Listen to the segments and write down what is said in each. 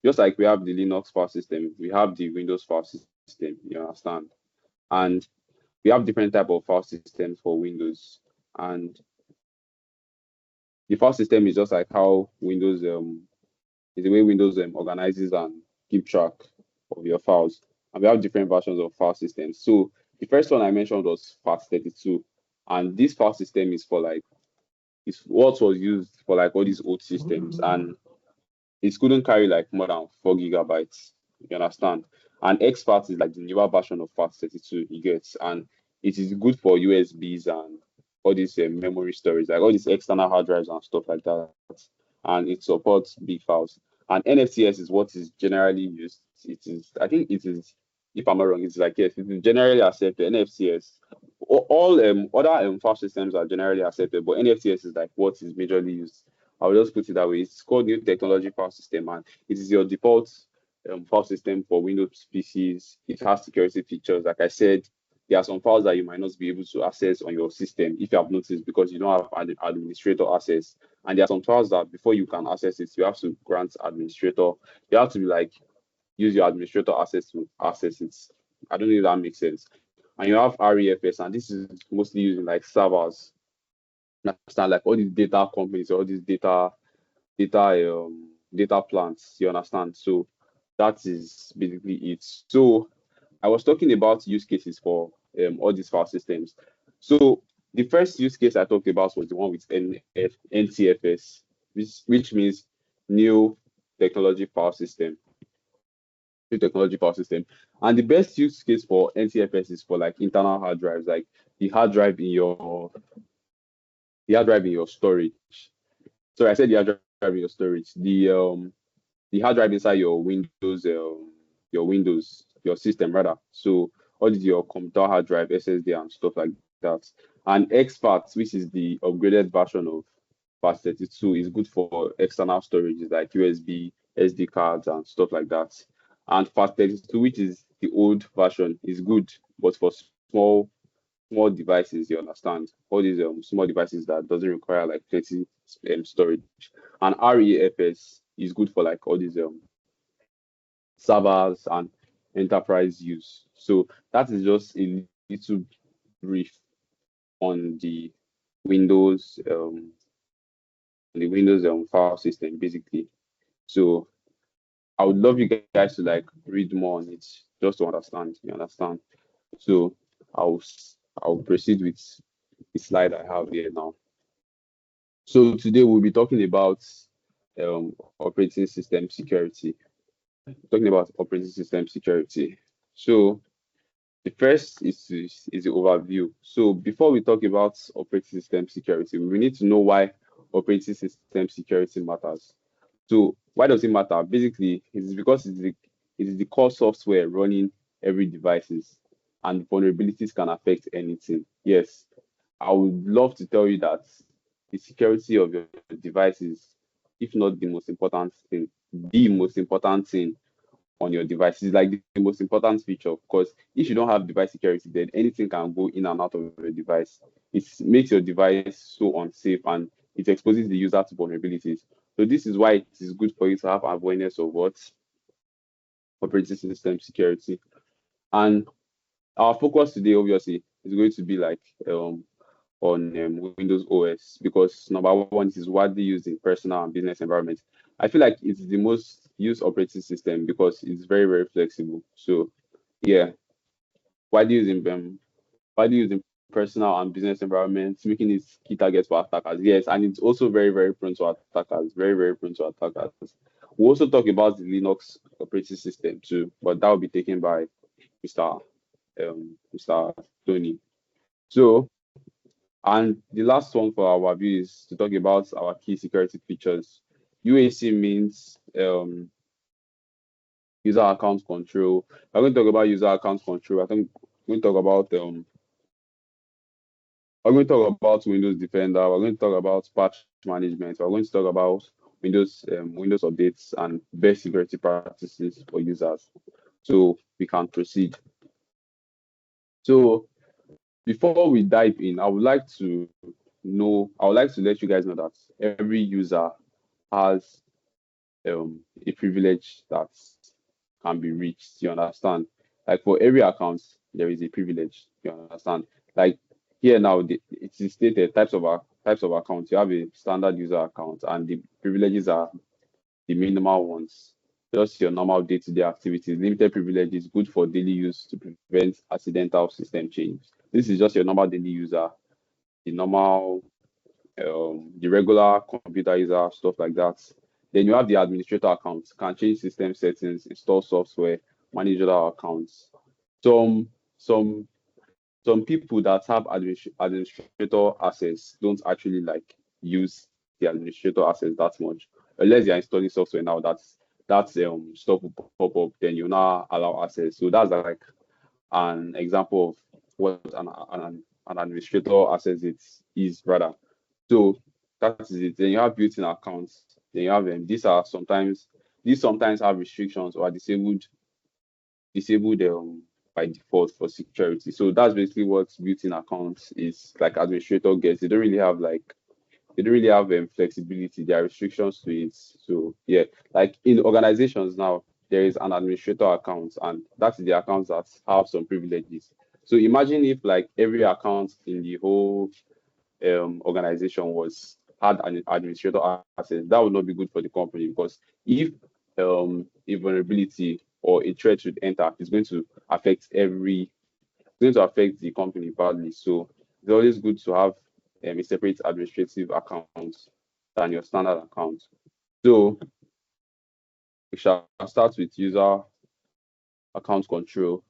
just like we have the Linux file system, we have the Windows file system, you understand? And we have different type of file systems for Windows. And the file system is just like how Windows is the way Windows organizes and keep track of your files. And we have different versions of file systems. So the first one I mentioned was FAT32. And this file system is for like it's what was used for like all these old systems. And it couldn't carry like more than 4 GB. You understand? And XFAT is like the newer version of FAT32 you get, and it is good for USBs and all these memory storage, like all these external hard drives and stuff like that. And it supports big files. And NFCS is what is generally used. It is, I think it is, if I'm not wrong, it's like yes, it is generally accepted. NFCS, all other file systems are generally accepted, but NFCS is like what is majorly used. I'll just put it that way. It's called New Technology File System, and it is your default file system for Windows PCs. It has security features. Like I said, there are some files that you might not be able to access on your system if you have noticed because you don't have administrator access. And there are some files that before you can access it, you have to grant administrator. You have to be like use your administrator access to access it. I don't know if that makes sense. And you have REFS, and this is mostly using like servers. Understand like all these data companies, all these data plants. You understand? So that is basically it. So I was talking about use cases for all these file systems. So the first use case I talked about was the one with NTFS, which means New Technology File System. New Technology File System. And the best use case for NTFS is for like internal hard drives, like the hard drive in your storage. So I said the hard drive in your storage. The hard drive inside your system rather. So all is your computer hard drive, SSD and stuff like that. And XFAT, which is the upgraded version of FAT32, is good for external storage, like USB, SD cards and stuff like that. And FAT32, which is the old version, is good, but for small devices, you understand? All these small devices that doesn't require like plenty storage. And REFS is good for like all these servers and enterprise use. So that is just a little brief on Windows the Windows file system basically. So I would love you guys to like read more on it just to understand. You understand? So I'll I'll proceed with the slide I have here now. So today we'll be talking about operating system security. Talking about operating system security. So the first is the overview. So before we talk about operating system security, we need to know why operating system security matters. So why does it matter? Basically, it is because it is the core software running every devices, and vulnerabilities can affect anything. Yes, I would love to tell you that the security of your devices, if not the most important thing on your device is like the most important feature because if you don't have device security, then anything can go in and out of your device. It makes your device so unsafe and it exposes the user to vulnerabilities. So this is why it is good for you to have awareness of what operating system security. And our focus today, obviously, is going to be like on Windows OS because number one, it is widely used in personal and business environments. I feel like it's the most used operating system because it's very, very flexible. So yeah, widely used in personal and business environments, making it key targets for attackers. Yes, and it's also very, very prone to attackers. Very, very prone to attackers. We'll also talk about the Linux operating system too, but that will be taken by Mr. Tony. So and the last one for our view is to talk about our key security features. UAC means user account control. We're going to talk about user account control. I think we're going to talk about Windows Defender. We're going to talk about patch management. We're going to talk about Windows updates and best security practices for users. So we can proceed. So before we dive in, I would like to let you guys know that every user has a privilege that can be reached. You understand? Like for every account, there is a privilege. You understand? Like here now, it is stated types of accounts. You have a standard user account, and the privileges are the minimal ones. Just your normal day-to-day activities. Limited privileges, good for daily use to prevent accidental system change. This is just your normal daily user, the normal the regular computer user, stuff like that. Then you have the administrator account, can change system settings, install software, manage other accounts. Some some some people that have administrator access don't actually like use the administrator access that much. Unless you're installing software now, that's stuff will pop up, then you now allow access. So that's like an example of what an administrator access it is rather. So that is it. Then you have built-in accounts. Then you have these sometimes have restrictions or are disabled by default for security. So that's basically what built-in accounts is like administrator gets. They don't really have flexibility. There are restrictions to it. So yeah, like in organizations now, there is an administrator account, and that's the accounts that have some privileges. So imagine if like every account in the whole organization was had an administrator access, that would not be good for the company because if a vulnerability or a threat should enter, it's going to affect the company badly. So it's always good to have a separate administrative account than your standard account. So we shall start with user account control.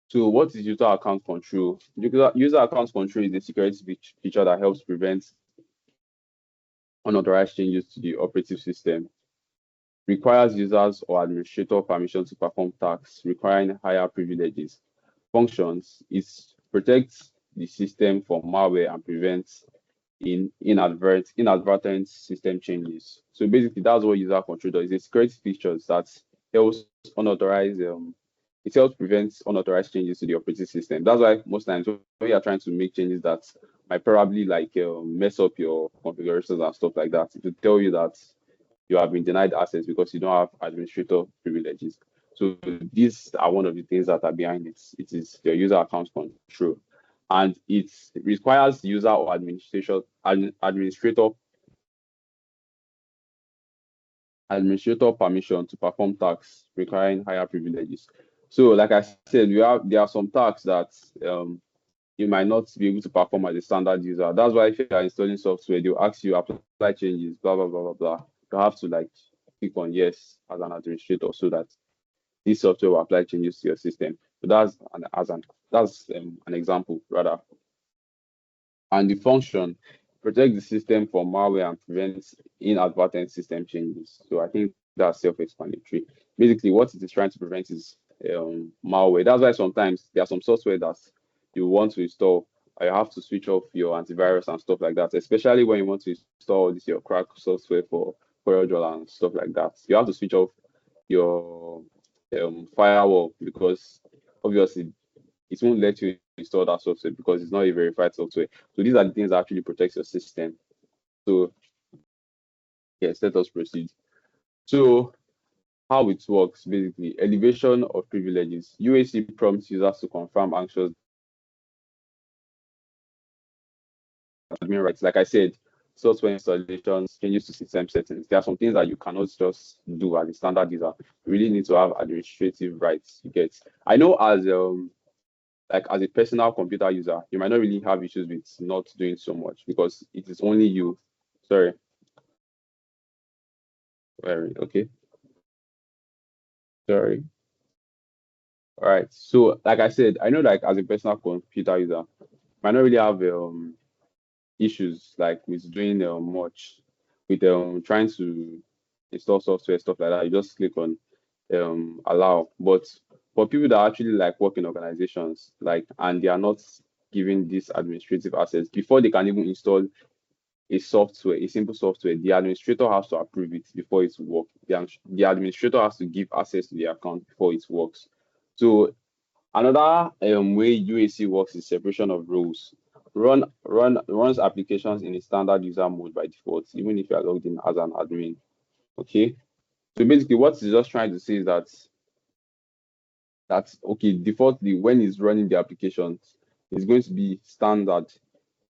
So what is user account control? User account control is a security feature that helps prevent unauthorized changes to the operating system, requires users or administrator permission to perform tasks requiring higher privileges. Functions, it protects the system from malware and prevents inadvertent system changes. So basically, that's what user control does. It's a security features that helps unauthorized it helps prevent unauthorized changes to the operating system. That's why most times when you are trying to make changes that might probably like mess up your configurations and stuff like that, it will tell you that you have been denied access because you don't have administrator privileges. So these are one of the things that are behind it. It is your user account control, and it requires user or administrator permission to perform tasks requiring higher privileges. So, like I said, there are some tasks that you might not be able to perform as a standard user. That's why if you are installing software, they'll ask you apply changes, blah blah blah blah blah. You have to like click on yes as an administrator so that this software will apply changes to your system. So that's an example rather. And the function protect the system from malware and prevents inadvertent system changes. So I think that's self-explanatory. Basically, what it is trying to prevent is malware. That's why sometimes there are some software that you want to install, or you have to switch off your antivirus and stuff like that, especially when you want to install this your crack software for Firewall and stuff like that. You have to switch off your firewall because obviously it won't let you install that software because it's not a verified software. So these are the things that actually protect your system. So yes, let us proceed. So how it works basically, elevation of privileges. UAC prompts users to confirm anxious admin rights. Like I said, software installations, changes to system settings. There are some things that you cannot just do as a standard user. You really need to have administrative rights. You get. I know as a personal computer user, you might not really have issues with not doing so much because it is only you. Sorry. Sorry. Okay. Sorry. All right. So, like I said, I know like as a personal computer user, might not really have issues like with doing much with trying to install software stuff like that. You just click on allow. But for people that actually like work in organizations, like and they are not given this administrative access before they can even install a simple software, the administrator has to approve it before it works. The administrator has to give access to the account before it works. So another way UAC works is separation of roles. Runs applications in a standard user mode by default, even if you are logged in as an admin. Okay. So basically, what it's just trying to say is that okay, defaultly when it's running the application, it's going to be standard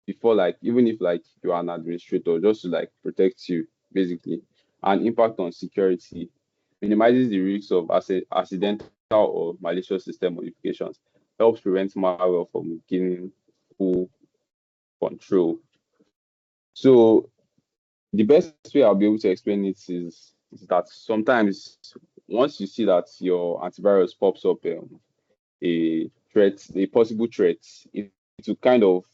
before, like, even if like you are an administrator, just to like protect you basically. And impact on security minimizes the risks of accidental or malicious system modifications, helps prevent malware from gaining full control. So the best way I'll be able to explain it is that sometimes once you see that your antivirus pops up a threat, a possible threat, it will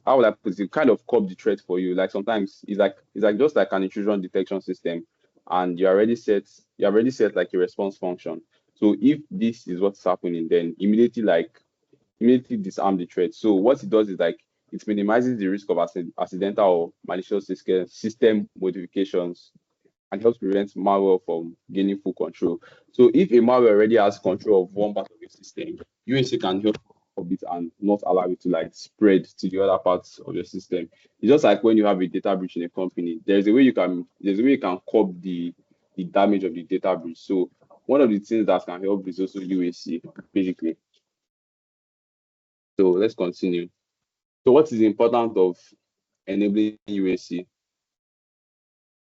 how would I put it, kind of curb the threat for you. Like sometimes it's like just like an intrusion detection system, and you already set like a response function. So if this is what's happening, then immediately disarm the threat. So what it does is like it minimizes the risk of accidental or malicious system modifications and helps prevent malware from gaining full control. So if a malware already has control of one part of your system, UAC can help of it and not allow it to like spread to the other parts of your system. It's just like when you have a data breach in a company, there's a way you can curb the damage of the data breach. So one of the things that can help is also UAC, basically. So let's continue. So what is the importance of enabling UAC?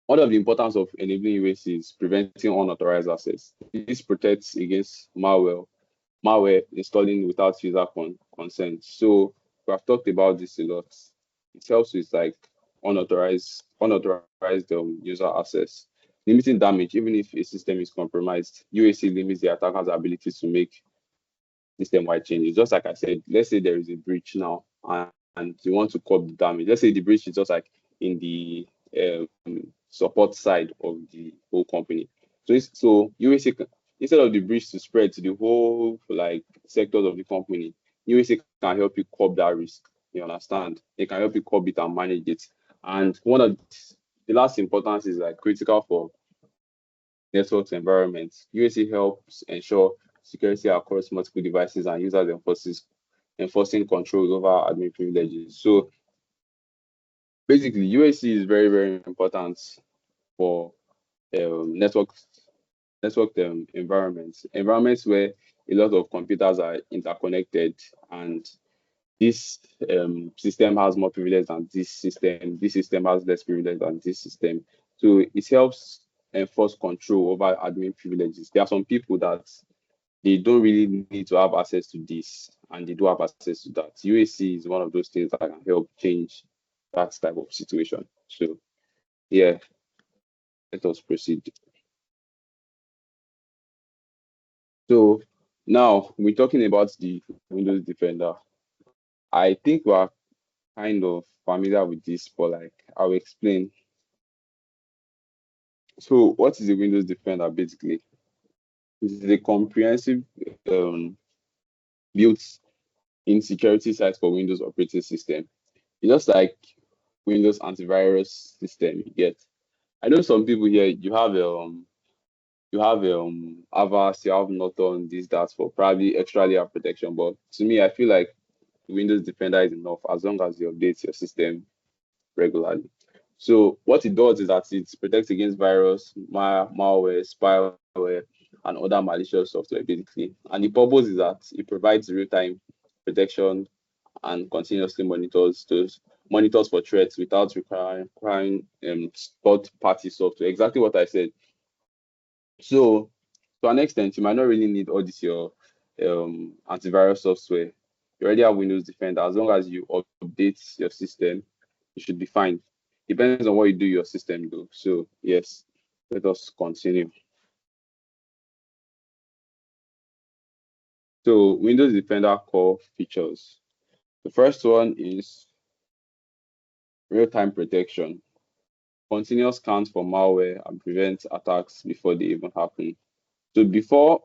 One of the importance of enabling UAC is preventing unauthorized access. This protects against malware installing without user consent. So we have talked about this a lot. It helps with like unauthorized user access, limiting damage. Even if a system is compromised, UAC limits the attacker's ability to make system-wide changes. Just like I said, let's say there is a breach now, and you want to curb the damage. Let's say the breach is just like in the support side of the whole company. So UAC instead of the breach to spread to the whole like sectors of the company, UAC can help you curb that risk. You understand? It can help you curb it and manage it. And one of the last importance is like critical for network environments. UAC helps ensure security across multiple devices and users enforcing control over admin privileges. So basically, UAC is very, very important for um, network environments where a lot of computers are interconnected, and this system has more privilege than this system has less privilege than this system. So it helps enforce control over admin privileges. There are some people that they don't really need to have access to this, and they do have access to that. UAC is one of those things that can help change that type of situation. So yeah, let us proceed. So now we're talking about the Windows Defender. I think we are kind of familiar with this, but like I'll explain. So what is a Windows Defender basically? This is a comprehensive um, built-in security site for Windows operating system. It's just like Windows antivirus system you get. I know some people here you have Avast, you have Norton, this, that for probably extra layer of protection. But to me, I feel like Windows Defender is enough as long as you update your system regularly. So what it does is that it protects against virus, malware, spyware, and other malicious software basically. And the purpose is that it provides real-time protection and continuously monitors for threats without requiring third-party software. Exactly what I said. So to an extent, you might not really need all this your antivirus software. You already have Windows Defender. As long as you update your system, you should be fine. Depends on what you do your system though. So yes, let us continue. So Windows Defender core features. The first one is real-time protection. Continuous scans for malware and prevent attacks before they even happen. So before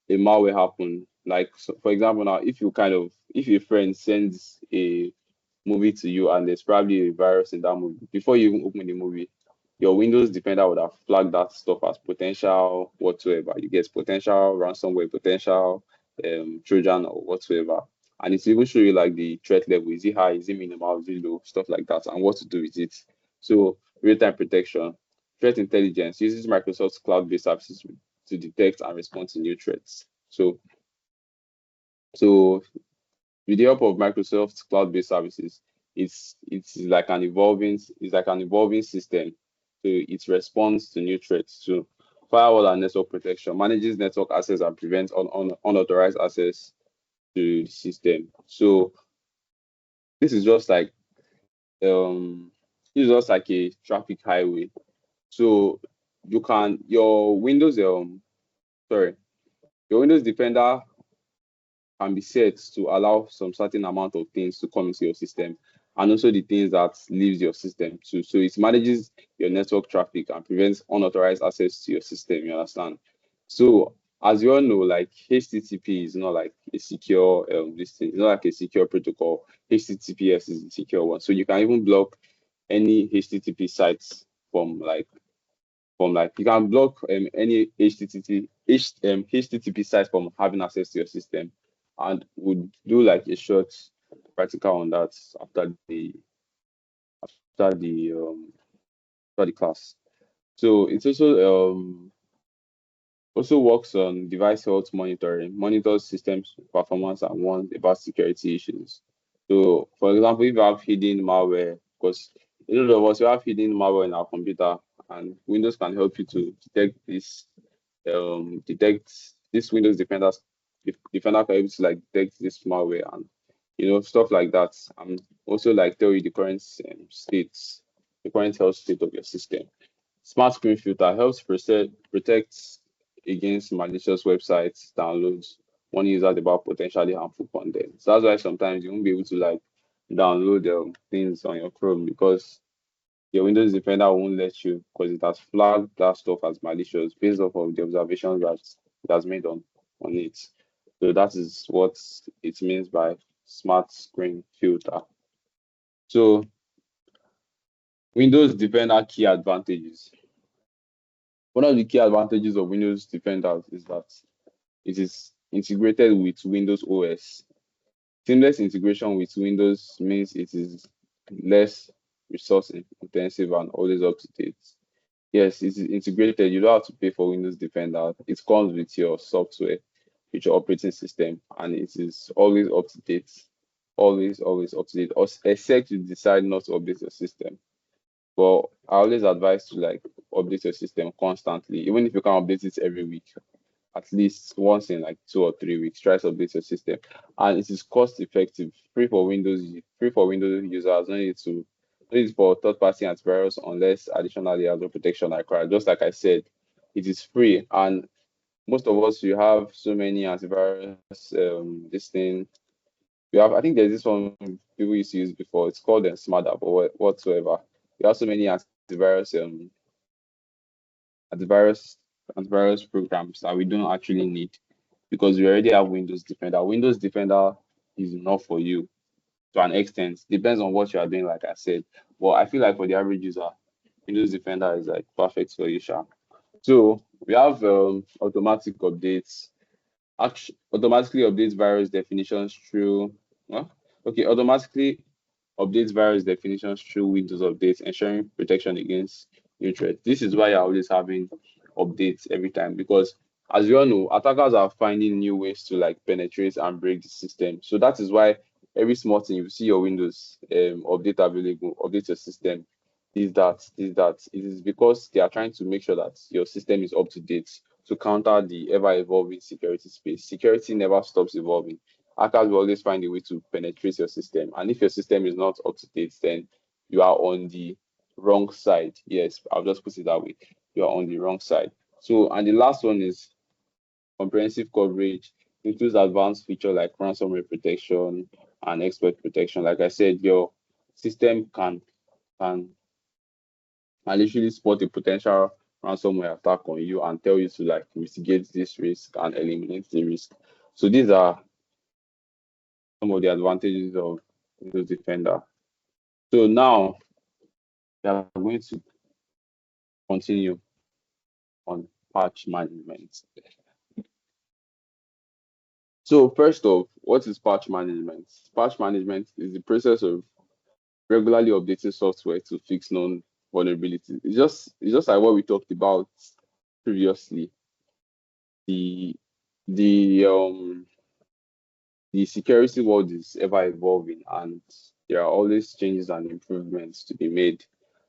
a malware happen, like so for example now, if your friend sends a movie to you and there's probably a virus in that movie, before you even open the movie, your Windows Defender would have flagged that stuff as potential whatsoever. You get potential ransomware, potential Trojan or whatsoever. And it's even show you like the threat level. Is it high? Is it minimal? Is it low? Stuff like that, and what to do with it. So real-time protection. threat intelligence uses Microsoft's cloud-based services to detect and respond to new threats. So with the help of Microsoft's cloud-based services, it's like an evolving system. So it responds to new threats. So firewall and network protection manages network access and prevents unauthorized access to the system. So this is just like um this is just like a traffic highway. So you can sorry your Windows Defender can be set to allow some certain amount of things to come into your system, and also the things that leaves your system too. So it manages your network traffic and prevents unauthorized access to your system. You understand? So as you all know, like HTTP is not like a secure this thing. It's not like a secure protocol. HTTPS is the secure one. So you can even block any HTTP sites from like you can block any HTTP site from having access to your system, and would do like a short practical on that after the um after the class. So it's also works on device health monitoring, monitors systems performance and warns about security issues. So, for example, if you have hidden malware, because a lot of us we have hidden malware in our computer, and Windows can help you to detect this Windows Defender can able to like detect this malware and stuff like that, and also like tell you the current the current health state of your system. Smart Screen Filter helps protect against malicious websites, downloads, warning users about potentially harmful content. So that's why sometimes you won't be able to like download things on your Chrome because your Windows Defender won't let you because it has flagged that stuff as malicious based off of the observations that it has made on it. So that is what it means by Smart Screen Filter. So Windows Defender key advantages. One of the key advantages of Windows Defender is that it is integrated with Windows OS. Seamless integration with Windows means it is less resource intensive and always up to date. Yes, it is integrated. You don't have to pay for Windows Defender. It comes with your software, with your operating system, and it is always up to date. Always up to date, except you decide not to update your system. But I always advise to like update your system constantly, even if you can't update it every week, at least once in like 2 or 3 weeks. Try to update your system, and it is cost effective, free for Windows users. No need for third party antivirus unless additional layers of protection are required. Just like I said, it is free, and most of us you have so many antivirus. This thing we have. I think there's this one people used to use before. It's called Smart App or whatsoever. We have so many antivirus antivirus programs that we don't actually need because we already have Windows Defender. Windows Defender is enough for you to an extent. Depends on what you are doing, like I said. But I feel like for the average user, Windows Defender is like perfect for you, Sha. So we have automatic updates. Automatically updates virus definitions through. Huh? Okay, automatically updates various definitions through Windows updates, ensuring protection against new threats. This is why you're always having updates every time because, as you all know, attackers are finding new ways to like penetrate and break the system. So that is why every small thing you see your Windows update available, update your system, this that. It is because they are trying to make sure that your system is up to date to counter the ever evolving security space. Security never stops evolving. Hackers will always find a way to penetrate your system. And if your system is not up to date, then you are on the wrong side. Yes, I'll just put it that way. You are on the wrong side. So, and the last one is comprehensive coverage, includes advanced feature like ransomware protection and exploit protection. Like I said, your system can literally spot a potential ransomware attack on you and tell you to like mitigate this risk and eliminate the risk. So these are some of the advantages of Windows Defender. So now we are going to continue on patch management. So first off, what is patch management? Patch management is the process of regularly updating software to fix known vulnerabilities. It's just like what we talked about previously. The the um the security world is ever evolving, and there are always changes and improvements to be made.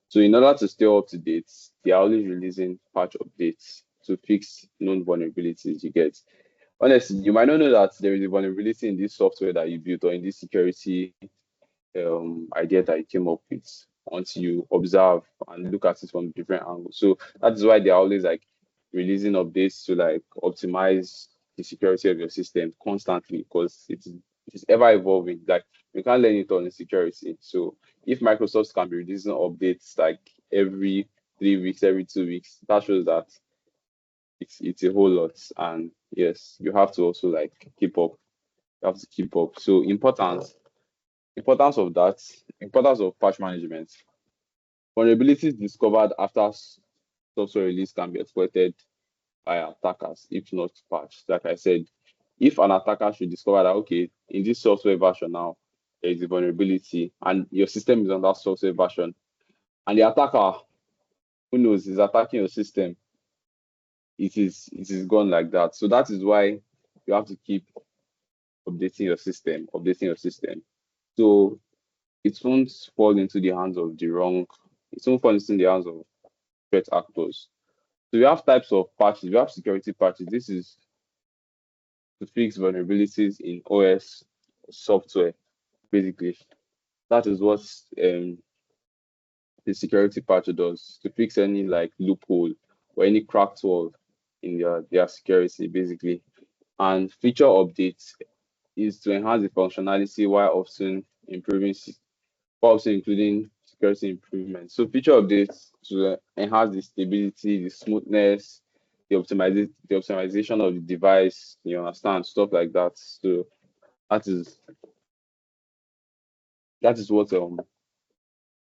So in order to stay up to date, they are always releasing patch updates to fix known vulnerabilities you get. Honestly, you might not know that there is a vulnerability in this software that you built or in this security idea that you came up with until you observe and look at it from different angles. So that is why they're always like releasing updates to like optimize the security of your system constantly, because it is ever evolving. Like you can't learn it all in security. So if Microsoft can be releasing updates like every 3 weeks, every 2 weeks, that shows that it's a whole lot. And yes, you have to also like keep up. You have to keep up. So importance of that, importance of patch management. Vulnerabilities discovered after software release can be exploited by attackers if not patched. Like I said, if an attacker should discover that, okay, in this software version now, there is a vulnerability and your system is on that software version, and the attacker, who knows, is attacking your system, it is gone like that. So that is why you have to keep updating your system. So it won't fall into the hands of the wrong, it won't fall into the hands of threat actors. So we have types of patches. We have security patches. This is to fix vulnerabilities in OS software, basically. That is what the security patch does, to fix any like loophole or any cracked wall in their security, basically. And feature updates is to enhance the functionality while often including security improvements. So feature updates to enhance the stability, the smoothness, the optimization of the device, you understand, stuff like that. So that is that is what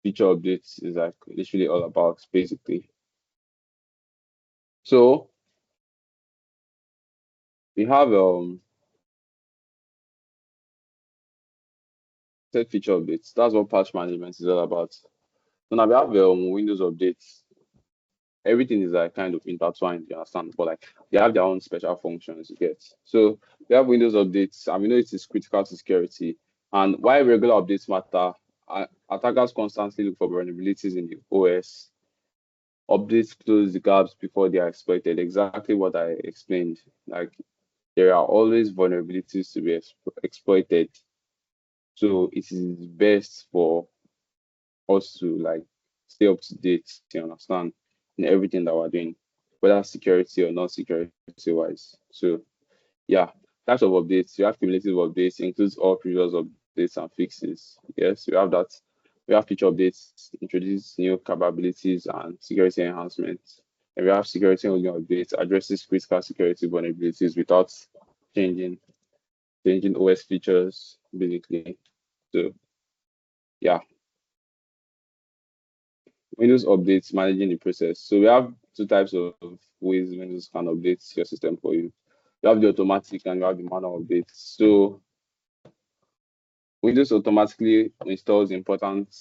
feature updates is like literally all about, basically. So we have set feature updates. That's what patch management is all about. So now we have Windows updates. Everything is like kind of intertwined, you understand? But like they have their own special functions, you get. So we have Windows updates, and we know it is critical to security. And why regular updates matter, attackers constantly look for vulnerabilities in the OS. Updates close the gaps before they are exploited. Exactly what I explained. Like there are always vulnerabilities to be exploited. So it is best for us to like stay up to date, you understand, in everything that we're doing, whether security or non security wise. So yeah, types of updates. You have cumulative updates, includes all previous updates and fixes. Yes, we have that. We have feature updates, introduce new capabilities and security enhancements. And we have security only updates, addresses critical security vulnerabilities without changing changing OS features, basically. So yeah, Windows updates, managing the process. So we have two types of ways Windows can update your system for you. You have the automatic and you have the manual updates. So Windows automatically installs important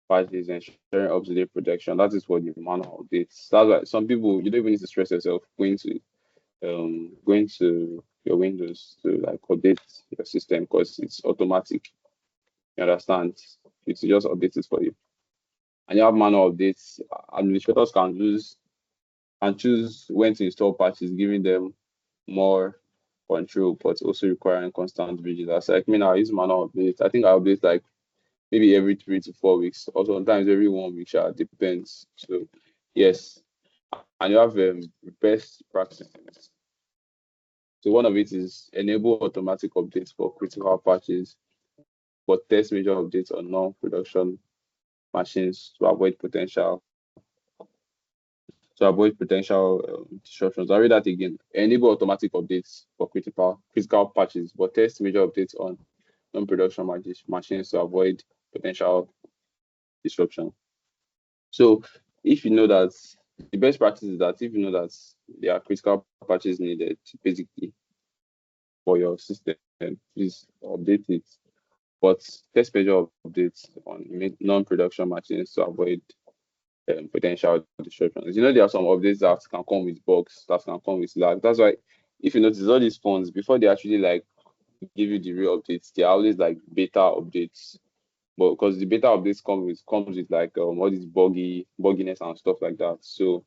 patches, ensuring up-to-date protection. That is for the manual updates. That's why some people, you don't even need to stress yourself going to your Windows to like update your system, because it's automatic. You understand? It's just updates it for you. And you have manual updates. Administrators can choose when to install patches, giving them more control, but also requiring constant vigilance. Like me now, I use manual updates. I think I update like maybe every 3 to 4 weeks, or sometimes every 1 week. Depends. So yes, and you have best practices. So one of it is enable automatic updates for critical patches, but test major updates on non-production machines to avoid potential disruptions. I'll read that again. Enable automatic updates for critical patches, but test major updates on non-production machines to avoid potential disruption. So if you know that the best practice is that if you know that there are critical patches needed basically for your system, please update it. But test major updates on non-production machines to avoid potential disruptions. There are some updates that can come with bugs, that can come with lag. That's why if you notice all these phones, before they actually like give you the real updates, they are always like beta updates. But because the beta updates comes with like all these bugginess and stuff like that. So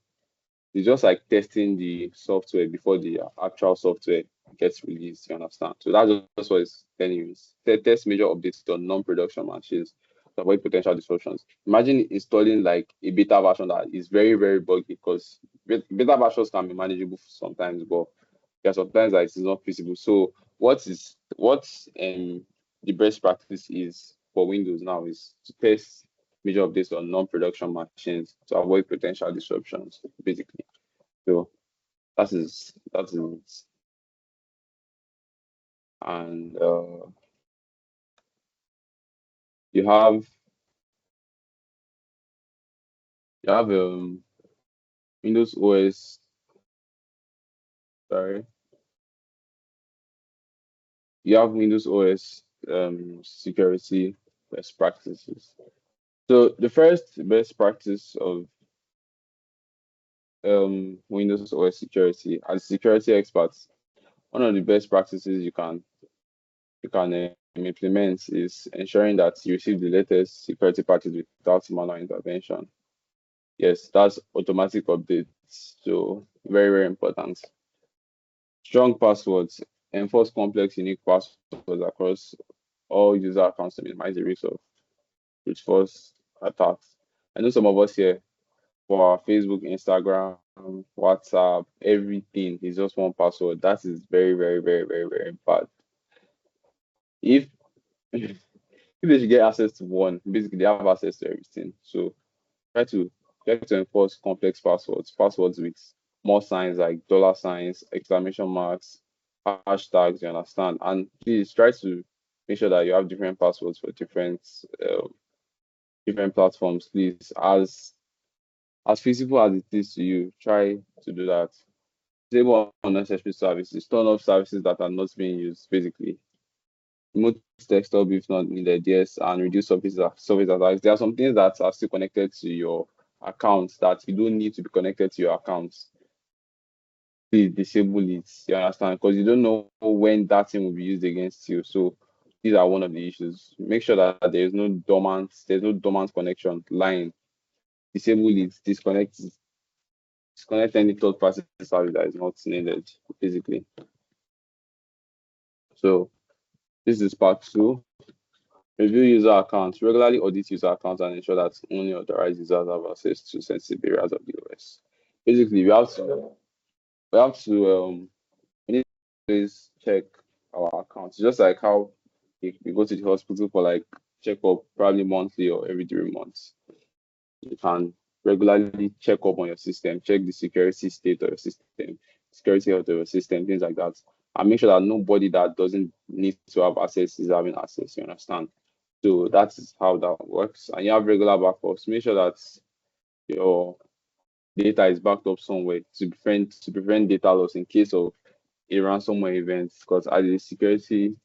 it's just like testing the software before the actual software gets released. You understand? So that's just what it's telling you. Test major updates on non-production machines to avoid potential disruptions. Imagine installing like a beta version that is very, very buggy because beta versions can be manageable sometimes, but there are sometimes that it is not feasible. So what the best practice is for Windows now is to test major updates on non-production machines to avoid potential disruptions, basically. So that is and you have you have Windows OS, sorry, you have Windows OS security best practices. So the first best practice of Windows OS security, as security experts, one of the best practices you can implement is ensuring that you receive the latest security patches without manual intervention. Yes, that's automatic updates. So very, very important. Strong passwords. Enforce complex, unique passwords across all user accounts to minimize the risk of brute force attacks. I know some of us here for our Facebook, Instagram, WhatsApp, everything is just one password. That is very, very, very, very, very bad. If if they should get access to one, basically they have access to everything. So try to enforce complex passwords with more signs like dollar signs, exclamation marks, hashtags, you understand? And please try to make sure that you have different passwords for different platforms, please. As feasible as it is to you, try to do that. Disable unnecessary services, turn off services that are not being used, basically. Remote desktop if not needed, yes, and reduce service attacks. There are some things that are still connected to your accounts that you don't need to be connected to your accounts. Please disable it. You understand? Because you don't know when that thing will be used against you. So these are one of the issues. Make sure that there's no dormant connection line. Disable it, disconnect any third party service that is not needed, basically. So this is part two. Review user accounts. Regularly audit user accounts and ensure that only authorized users have access to sensitive areas of the OS. Basically, we need to always check our accounts. Just like how we go to the hospital for like checkup probably monthly or every 3 months. You can regularly check up on your system, check the security state of your system, security health of your system, things like that. And make sure that nobody that doesn't need to have access is having access, you understand? So that is how that works. And you have regular backups. Make sure that your data is backed up somewhere to prevent data loss in case of a ransomware event. Because as a security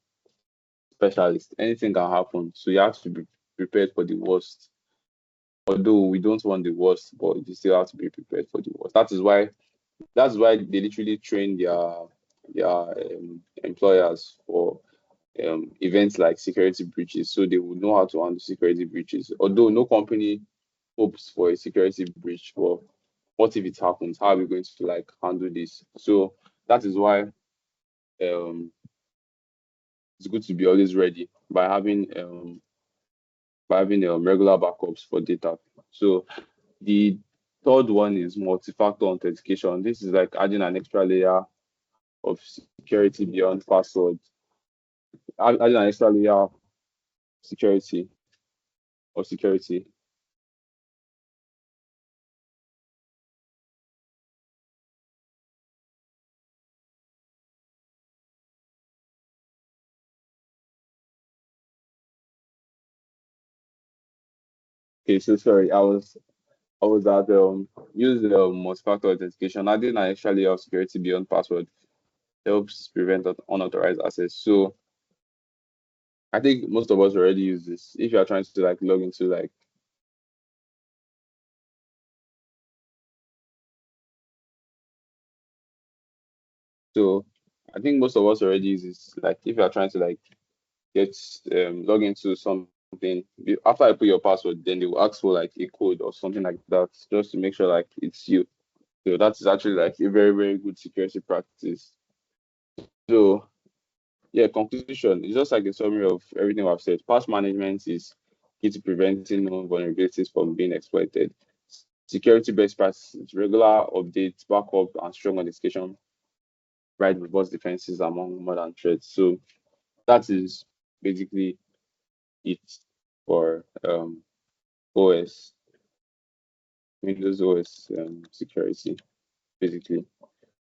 specialist, anything can happen. So you have to be prepared for the worst. Although we don't want the worst, but you still have to be prepared for the worst. That's why they literally train their employers for events like security breaches, so they will know how to handle security breaches. Although no company hopes for a security breach, but what if it happens? How are we going to like handle this? So that is why it's good to be always ready by having regular backups for data. So the third one is multi-factor authentication. This is like adding an extra layer of security beyond password, adding an extra layer of security or security. Okay, so sorry, I was at use multi-factor authentication. Adding an extra layer of security beyond password helps prevent unauthorized access. So I think most of us already use this. If you are trying to like log into like So I think most of us already use this. Like if you are trying to like get log into something, after I put your password, then they will ask for like a code or something like that, just to make sure like it's you. So that is actually like a very, very good security practice. So yeah, conclusion is just like a summary of everything I've said. Patch management is key to preventing known vulnerabilities from being exploited. Security best practices, regular updates, backup, and strong authentication, right, robust defenses among modern threats. So that is basically it for OS, Windows OS security, basically.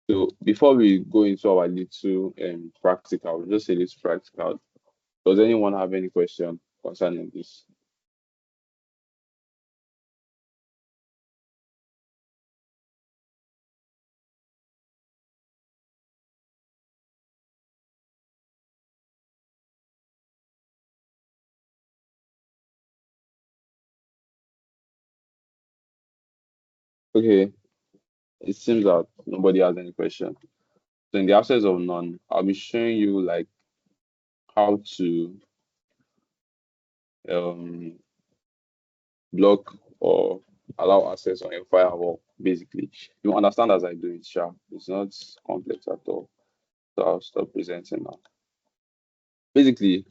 So before we go into our little practical, just a little practical. Does anyone have any question concerning this? Okay, it seems that nobody has any question. So in the absence of none, I'll be showing you like how to um block or allow access on your firewall, basically. You understand as I do it, sure. It's not complex at all. So I'll stop presenting now. Basically,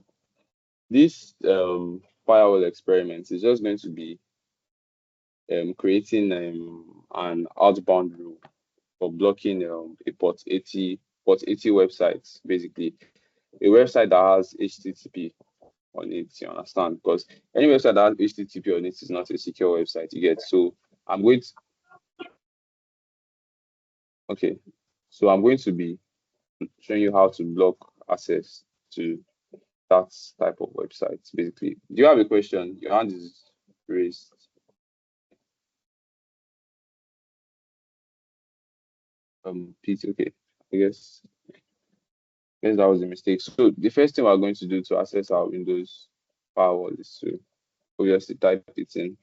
this firewall experiment is just going to be creating an outbound rule for blocking a port 80 websites, basically. A website that has HTTP on it, you understand? Because any website that has HTTP on it is not a secure website, you get. So I'm going to, okay, so I'm going to be showing you how to block access to that type of websites, basically. Do you have a question? Your hand is raised. Pete, okay. I guess that was a mistake. So the first thing we're going to do to access our Windows firewall is to obviously type it in.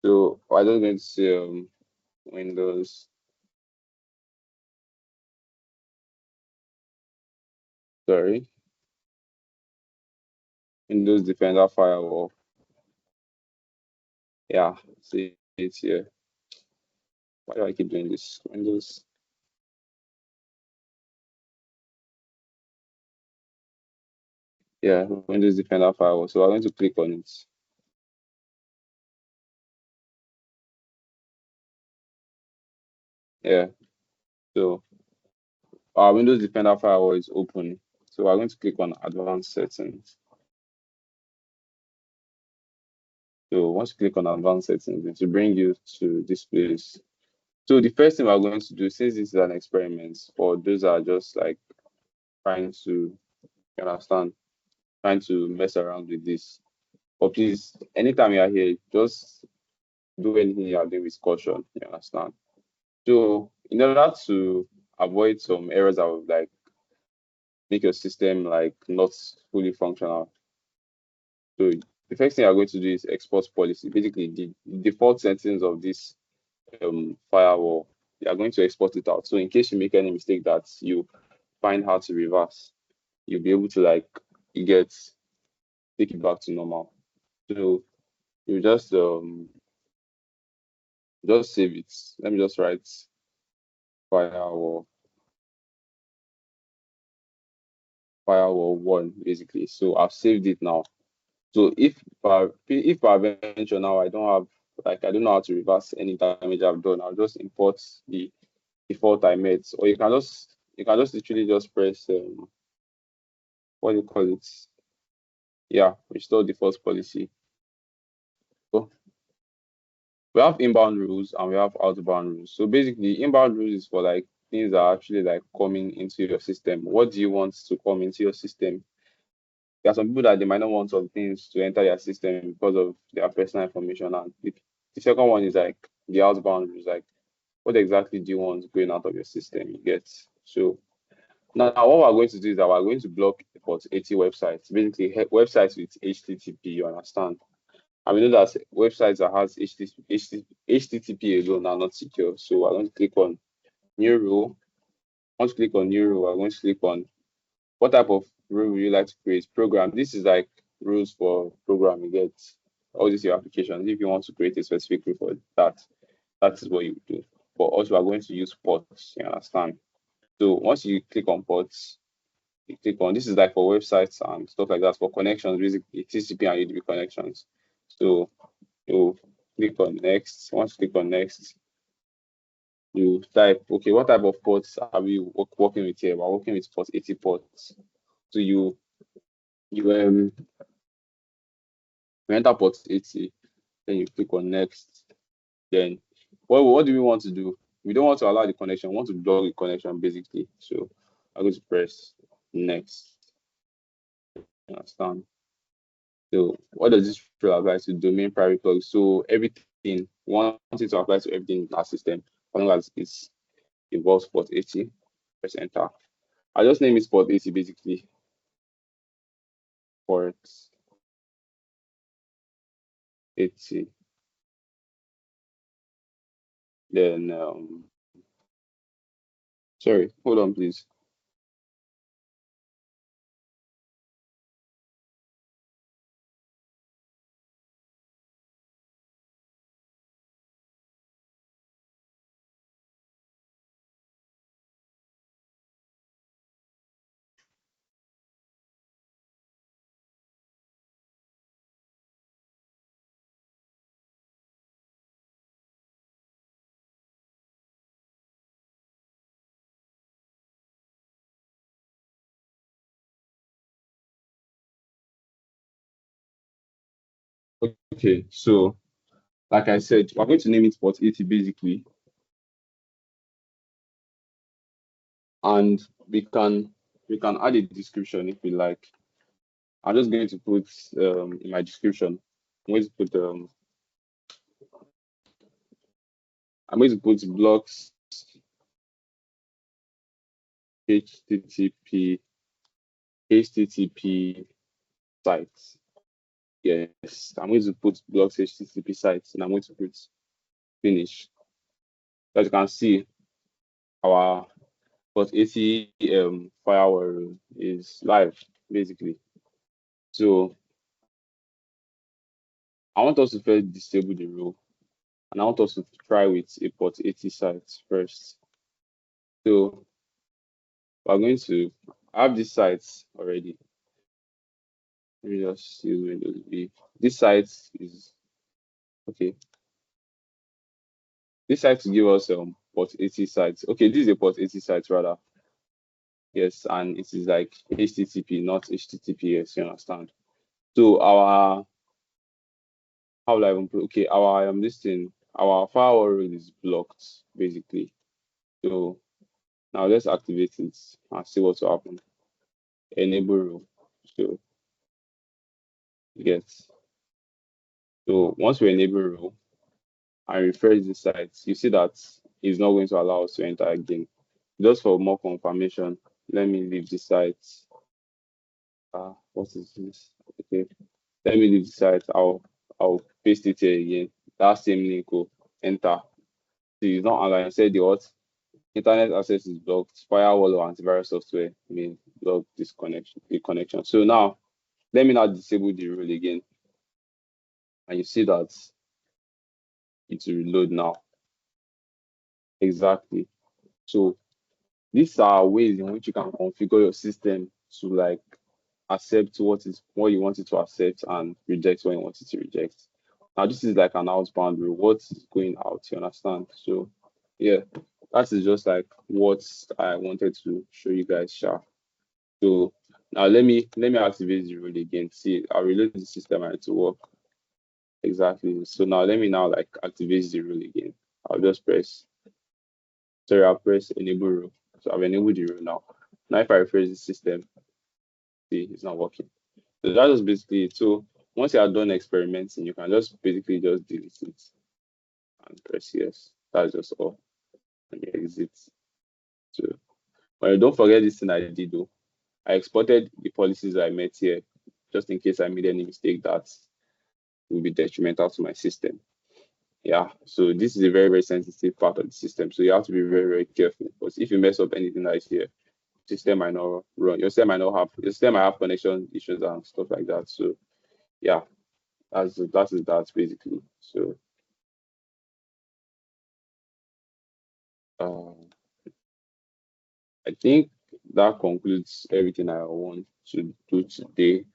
So we're just going to say Windows, sorry, Windows Defender Firewall. Yeah, see it here. Why do I keep doing this? Windows, yeah, Windows Defender Firewall. So I'm going to click on it. Yeah, so our Windows Defender Firewall is open. So we're going to click on Advanced Settings. So once you click on Advanced Settings, it will bring you to this place. So the first thing we're going to do, since this is an experiment, for those that are just like trying to, you understand, trying to mess around with this. But please, anytime you are here, just do anything you are doing with caution, you understand? So in order to avoid some errors that would like make your system like not fully functional. So the first thing you're going to do is export policy. Basically, the default settings of this firewall, you are going to export it out. So in case you make any mistake that you find how to reverse, you'll be able to like get take it back to normal. So you just save it. Let me just write firewall firewall one basically. So I've saved it now. So if peradventure now I don't have like I don't know how to reverse any damage I've done, I'll just import the default I made. Or you can just literally just press what do you call it? Yeah, restore default policy. So we have inbound rules and we have outbound rules. So basically, inbound rules is for like things that are actually like coming into your system. What do you want to come into your system? There are some people that they might not want some things to enter their system because of their personal information. And the second one is like the outbound rules, like what exactly do you want going out of your system? You get. So now what we're going to do is that we're going to block port 80 websites, basically websites with HTTP. You understand? And we know that websites that has HTTP alone are not secure. So I'm going to click on new rule. Once you click on new role, I'm going to click on what type of role would you like to create? Program. This is like rules for program. You get all these your applications. If you want to create a specific rule for that, that is what you do. But also, we are going to use ports. You understand? So once you click on ports, you click on this is like for websites and stuff like that for connections, basically TCP and UDP connections. So you click on next. Once you click on next, you type, okay, what type of ports are we working with here? We're working with port 80 ports. So you enter port 80, then you click on next. Then what do we want to do? We don't want to allow the connection, we want to block the connection basically. So I'm going to press next. You understand? So what does this rule apply to? Domain private plug. So everything, want it to apply to everything in our system, as long as it involves port 80, press enter. I just name it port 80 basically. Port 80. Then sorry, hold on please. Okay, so like I said, we're going to name it port 80 basically, and we can add a description if we like. I'm just going to put in my description. I'm going to put blocks HTTP sites. Yes, I'm going to put blocks HTTP sites, and I'm going to put finish. As you can see, our port 80 firewall is live basically. So I want us to first disable the rule, and I want us to try with a port 80 site first. So we're going to have these sites already. Let me just use Windows V. This site is okay. This site will give us port 80 sites. Okay, this is a port 80 site rather. Yes, and it is like HTTP, not HTTPS. You understand? So our how will I even put? Okay, our this thing, our firewall rule is blocked basically. So now let's activate it and see what will happen. Enable rule. So yes. So once we enable rule and refresh the site, you see that it's not going to allow us to enter again. Just for more confirmation, let me leave the site. What is this? Okay, let me leave the site. I'll paste it here again. That same link will enter. So it's not allowed. I said the what? Internet access is blocked. Firewall or antivirus software may block this connection, the connection. So now let me now disable the rule again. And you see that it will reload now. Exactly. So these are ways in which you can configure your system to like accept what you want it to accept and reject what you want it to reject. Now this is like an outbound rule. What's going out, you understand? So yeah, that is just like what I wanted to show you guys, Sha. So now let me activate the rule again. See, I'll reload the system and it will work. Exactly. So now let me now like activate the rule again. I'll just press sorry, I'll press enable rule. So I've enabled the rule now. Now if I refresh the system, see it's not working. So that is basically it. So once you are done experimenting, you can just basically just delete it and press yes. That's just all. And you exit. So but don't forget this thing I did though. I exported the policies I made here just in case I made any mistake that will be detrimental to my system. Yeah, so this is a very, very sensitive part of the system. So you have to be very, very careful. Because if you mess up anything that is here, system might not run. Your system might have connection issues and stuff like that. So yeah, that basically. So uh, I think that concludes everything I want to do today.